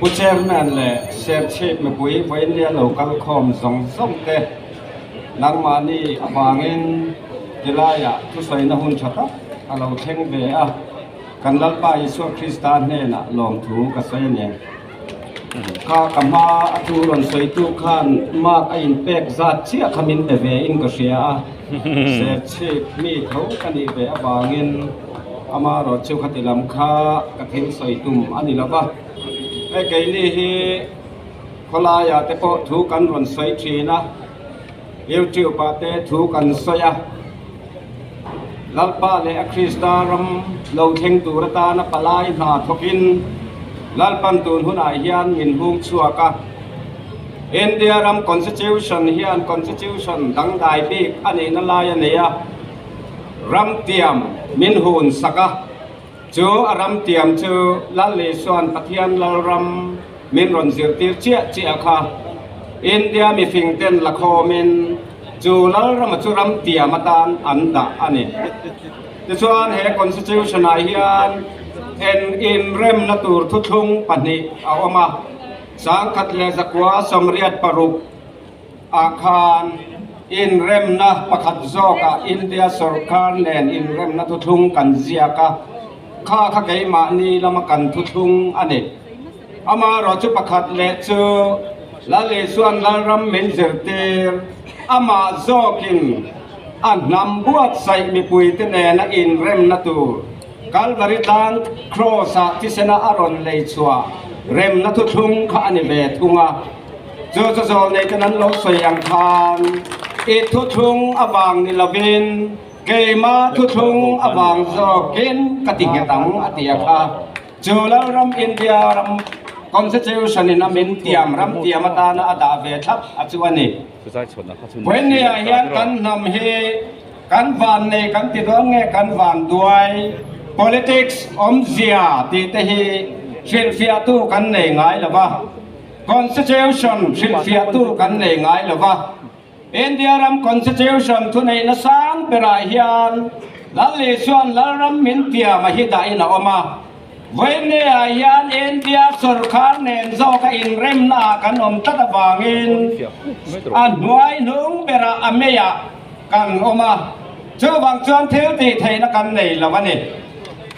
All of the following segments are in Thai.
ผู้เชฟนั่นแหละเชฟชีพมาปุยไว้เรียนโลกัลคอมสองส่งเตะนังมานี่บางเงินกีฬาทุกส่วนนะหุ่นชัดเราเช่งเบะกันลัลปาอิสวาคริสตานเนี่ยนะลองถูกกับส่วนเนี่ยข้ากำมาตูรอนสวยตุขันมากอินเป็กจัดเชี่ยขมิ้นเตเวอินก็เสียเชฟชีพมีเขากันอีเบะบางเงินอามารอดเชื่อขัดลำค้ากระถิ่นสวยตุ่มอันนี้ละปะไอ้เกลี่ฮีคนลายาเตปถูกกันรอนสวยทีนะเอวจิวปาเตถูกกันสวยลัลปาเลอคริสตารมเราเทงตูรตานะปลายนาทกินลัลปันตูนหุนายยันมินหุงชัวกะอินเดียรัมคอนสติทูชันเฮียนคอนสติทูชันดังได้ปีกอันนี้นั่นลายเนียรัมเตียมมินหุนสักะจูอารัมเตียมจูลัลเลสวนปะเทียนลัลรัมมินรอนซิรติเจียเจียค่ะอินเดียมีฟิงเตนละโคมินจูลัลรัมจูรัมเตียมาตานอันดาอันนี้ที่ส่วนเฮคอนสติทูชันเฮียนเอ็นอินเรมนัตูร์ทุทุงปันนี้เอามาสังคัดเลสกว่าสมเรียดปรุกอาคารอินเรมนะประคัดโซกะอินเดียสรการเนนอินเรมนะทุทุงกันเสียกะข้าข้าเกยมานีละมากันทุทุงอันนี้เอามารอจุประคัดเลจูละเลส่วนละรัมเมนเซอร์เตอร์อามาโซกินอันนำบวชใส่มีปุยเตเนนะอินเรมนะตูกัลบริตันครอสที่เสนาอารอนเลยชัวเรมนัทุทุงข้านิเวทุงะโจในกันนั้นเราสยังทานอิทุทุงอบางนิลวินเกมาทุทุงอบางโซกินกติกตังอติยาคาจูลรัมอินเดียรัมคอนสติทูชันนามินเตียมรัมเตียมตานาอดาเวทับอจุวันนี้เว้นเนี่ยเฮียนกันนำเฮกันวันในกันติดร้อนเงกันวันด้วย politics อมเสียตีเตหีสิลฟิอาตูกันในไงล่ะวะ constitution สิลฟิอาตูกันในไงล่ะวะอินเดียรัม constitution ทุนในนัสังเปรายฮียนลัลลิส่วนลัลรัมมินเตียมาฮิดาอินออกมาเวนเนียยันอินเดียสุรคาร์เนนโซกอินเรมนากันอมตัดบางอินอันหน่วยนุ่งเปราอเมียกันออกมาเชื่อบางส่วนเทวตีไทยนักกันในละวันนี้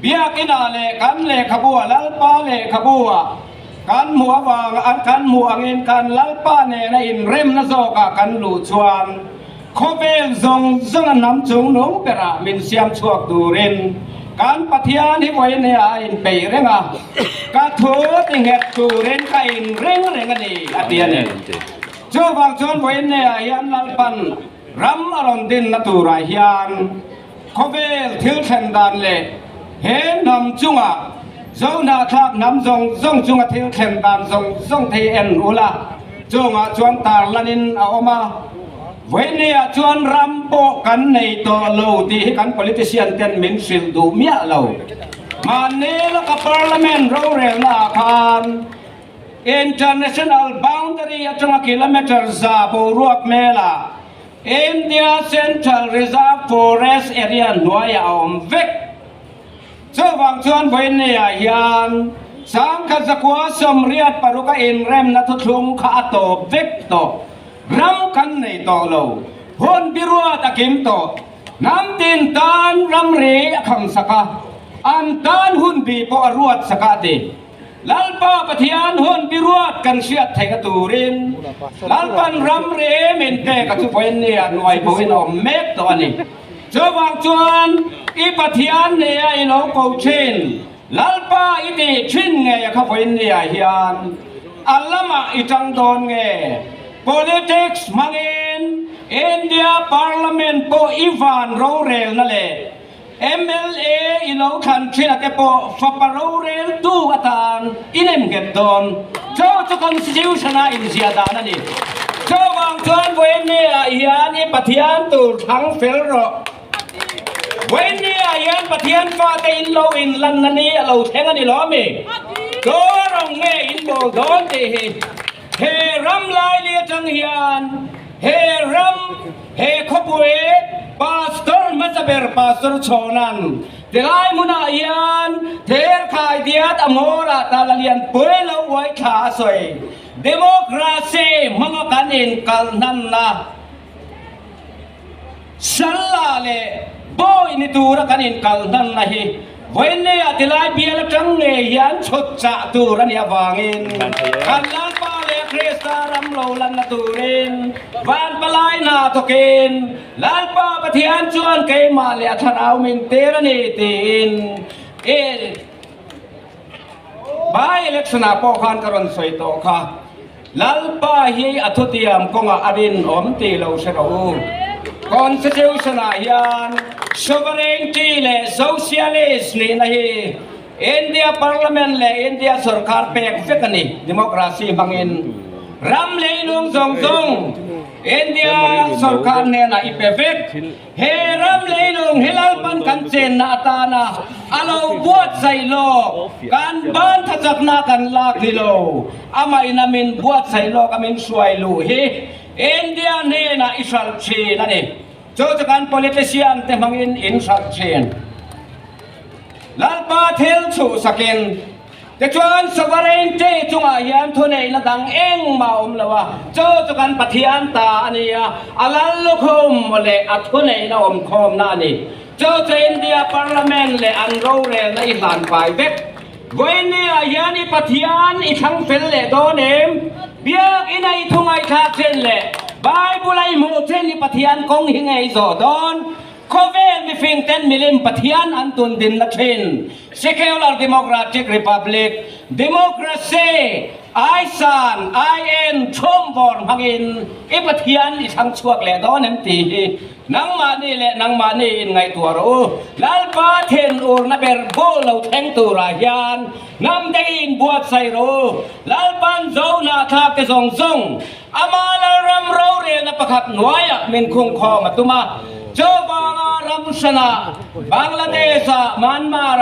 เบียกินาเลกันเลขบัวลัลปาเลขบัวกันหัววางอันกันหัวเงินกันลัลปาเนนอินเรมนาโซกกันหลุดชวนโคเบลซงซึ่งน้ำจุงนุ่งเปรามินเซียมชวกดูรินการปฏิญาณที่ไว้ในอินเปย์เร่งอ่ะกระทู้ติงเหตุดูรินกันอินเร่งกันนี่อดีตเนี่ยเชื่อบางส่วนไว้ในยันลัลปันรัมอรอนดินนัตูไรยันโคเบลทิลเชนดันเลเห็นนำจุงอ่ะเจ้าหน้าทักนำส่งจุงอ่ะทิลเชนดันส่งทีเอ็นอุล่าจุงอ่ะชวนตาลันินเอามาเวเนียชวนรำโปกันในตัวเราที่กัน politician เต็นมินสิลดูเมียเรามาเนลกับ parliament เราเรียนอาคาร international boundary จังกิโลเมตรซาบูรวกเมล่า India Central Reserve Forest Area หน่วยอมเวกเชื่อฟังชวนเวเนียยันสังกัดสกัวสมเรียดปรุกอินเรมนัททุงข้าโตเวกโตรัมกันในโตโลฮุนบิรัวตะกิมโตน้ำตินตานรัมเรียคำสกะอันตานฮุนบีปอรวดสกะดีลัลปาปะทิยานฮุนบิรัวกันเชียดไทยกตูรินลัลปันรัมเรียมินเตกจุปเนียหน่วยปวินอมเมกตัวนี้เจ้าวังจวนอีปะทิยานเนียอิโลโกชินลัลปาอิติชินเงยข้าพเนียฮิยานอัลลามะอิจังโดนเงpolitics มังอินอินเดีย parliament โปอีวานโรเรลนั่นแหละ MLA อิโลคันทรีนั่นแต่โปฟับโรเรลตู้อัตานอินเอ็มเกตดอนเจ้าจะ constitution อินเดียดานั่นนี่เจ้าบางส่วนเวเนียยันอีปะเทียนตูทั้งเฟลโรเวเนียยันปะเทียนฟาเตอินโลอินลันนันนี่เราแทงอันนี้ล้อมีโดรองเมอินโบดอนเตเฮรัมลายเลียจังเฮียนเฮรัมเฮขบเวปาสเตอร์มาจะเบอร์ปาสเตอร์โชนันเต Delay mo na yan, ter kay diat amora talalian puelo way kasoy. Demokrasi mga kanin kalnan na. Salale boy ni tura kanin kalnan na hi. Wenne atilay biala tange yan chotsa turan ya bangin. Kalan pale Krista ramlolan na turin. Van palay na tokin. Lalpa patian chuan kay mali at haraw mintera nitin. By election na po kan karon so ito ka. Lalpa hi atutiam ko nga adin tilaw siya raw. Constitution na yan, sovereignty le, socialist ni nahi, India Parliament le, India Sarkar pek fekani, demokrasi bangin, ram le nung zong, India Sarkar ne na ipefek, he ram le nung hilalpan kansen na atana, alaw buat sa ilo, kan ban tatsak na kan lakilo, ama inamin buat sa ilo kamin suwaylo, he, India ne na isalchi na ni. So kan politician te mangin insalchin. Lalpa tel chu sakin. Te chuan sovereignty chunga yan thune na dang eng maum lawa. So kan pathian ta ania alal lukhum le athune na khom na ni. So India Parliament le anro re na ilan pai bek. Goine ayani pathian ithang fel le donem. Biak inai thungai tha chen le. Bible ay mo chen ni pathian kong hingay zo don. Kovel mi fing 10 million pathian antun din na chen. Secular Democratic Republic. Democracy. Aisan, IN, chombor hangin. Ipathian isang suwag le don emti. Nang mani in ngay tuwaro. Lalpa ten ur na berbo law teng turayan. Nam dayin buat sayro. Lalpan zo na tap ke zong zong. Amala ram rore na pakat nuaya min kung ko matuma. Coba ram sana Bangladesh, Myanmar,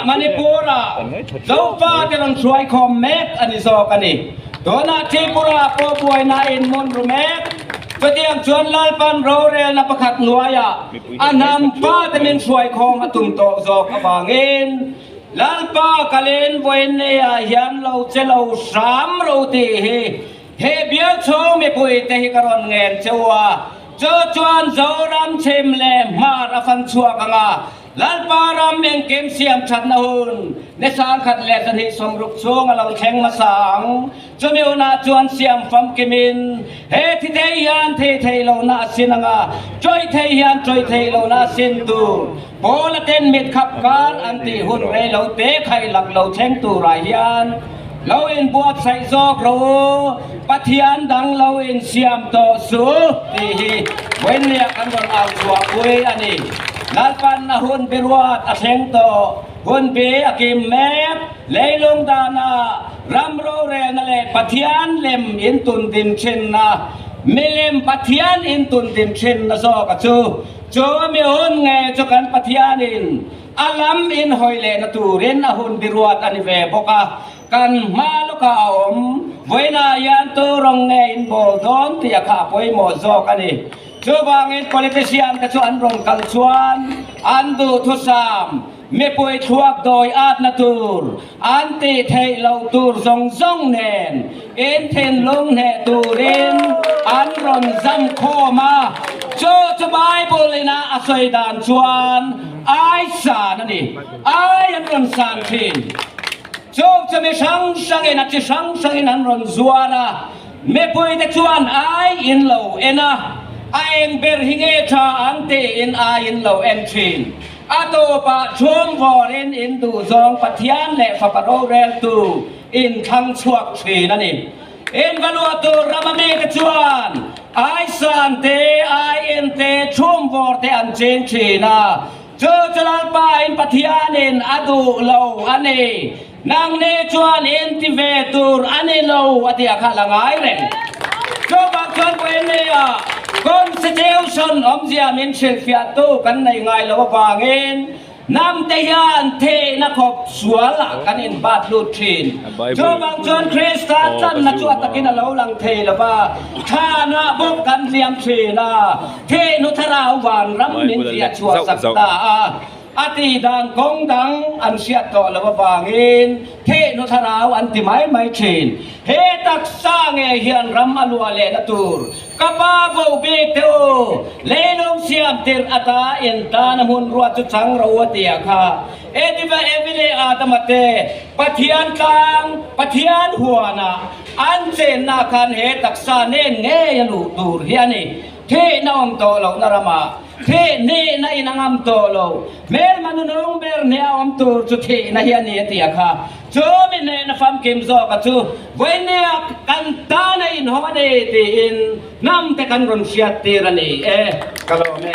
Manipura. Zopa terang suai komek aniso kani. Dona Tripura po buay na in mon rumek. Patiang chuan lalpan rore na pakat nuaya. Anam pa temin suai kong atumto zo kabangin. Lalpa kalin buenea yan lau chelo sam roti he. He biar cho me pui te hi karon ngen chewa. Cho chuan zo ram chim le mar afan chua kanga. Lalpa ram eng kem siam chat na hun. Ne sang khat le san hi som ruk chung alau cheng ma sang. Cho mi una chuan siam fam kimin. He thi te yan the lo na sinanga. Choi the yan choi the lo na sin tu. Bola ten mit khap kan anti hun re lo te khai lak lo cheng tu rai yan. Lâu in buat sai zok ro pathian dang lâu in siam to su ti wen lia kan don au chua pui ani lalpan na hun biruat aseng to hun be akim mep leilung dana ramro re na le pathian lem in tun dim chen na milem pathian in tun dim chen na so ka chu cho mi hun nge cho kan pathian in alam in hoile na turin na hun biruat ani ve boka kan malo ka om voina yan to rong nge in bol don ti ka poi mo zo kani chubangin politician ka chuan rong kal chuan andu thusam me poi thuak doi at na tur anti thei lo tur zong zong nen in then long ne turin an ron zam kho ma cho Bible ina asoi dan chuan ai sa na ni ai an ron san thin Chok sa me sang sangin at si sang sangin an ron zuana. Me pwede chuan ay in low ena. Ayeng berhinge cha ante in ay in low entrin. Ato pa chum vorin in du zong patian le paparo rel tu in kang chuak chi na ni. In valuato ramame ka chuan. Ay sante ay ente chum vorte an chen chi na. Chojalal pa in patianin adu low ane. Nang ne chuan intivetur anilo ati akalangai ren. So bakon ko enia constitution omzia min silfiatu kan nei ngai lo pangin nam te yan te na khop suala kanin bat lutrin. So bakon Krista tan na chu atakin lo lang te la ba thana bok kan liam chi na te nu tharau wan ram min tia chua sakta อติดังกงดังอันเสียต่อละวางอินเทนุทราวอันติไมไม่เชนเฮตักสร้างเฮียนรำอลัวเลนตูร์กับบ้าโกเบเตโอเลนงเสียมเตอร์อัตาอินตานมุนรัวจุดสังรัวเตียค่ะเอดิบะเอวิเลอาตมาเตปะเทียนกลางปะเทียนหัวนะอันเซนนาคันเฮตักษาเนนเงยลูตูร์เฮียนี่เทนองโตเหล่านารมาเทนี่ในนางอัมโตโลเมลมันนุ่งเบอร์เนียอัมตูจุเทนเฮียนี่เตียค่ะจูมินเนนฟัมกิมโซกัจูเวเนียกันตาในอินฮอมเดตีอินน้ำแต่กันรุนเชียตีรันีกะโลเม